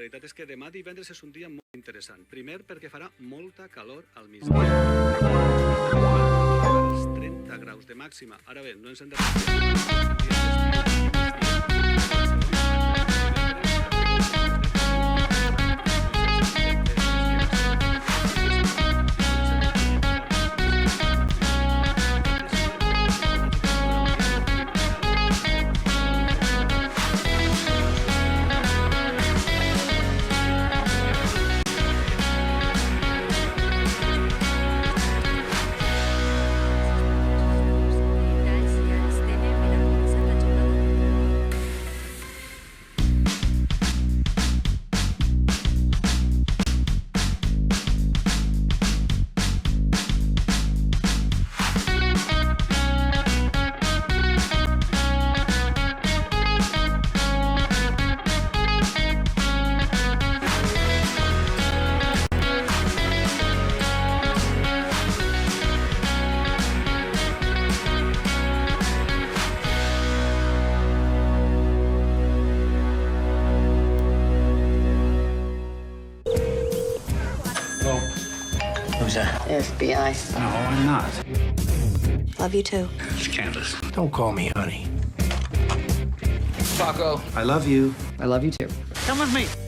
veritat és que demà divendres és un dia molt interessant. Primer, perquè farà molta calor al migdia. Els 30 graus de màxima. Ara bé, no ens hem de... Who's that? FBI. No, I'm not. Love you too. It's Candace. Don't call me honey. Paco. I love you. I love you too. Come with me.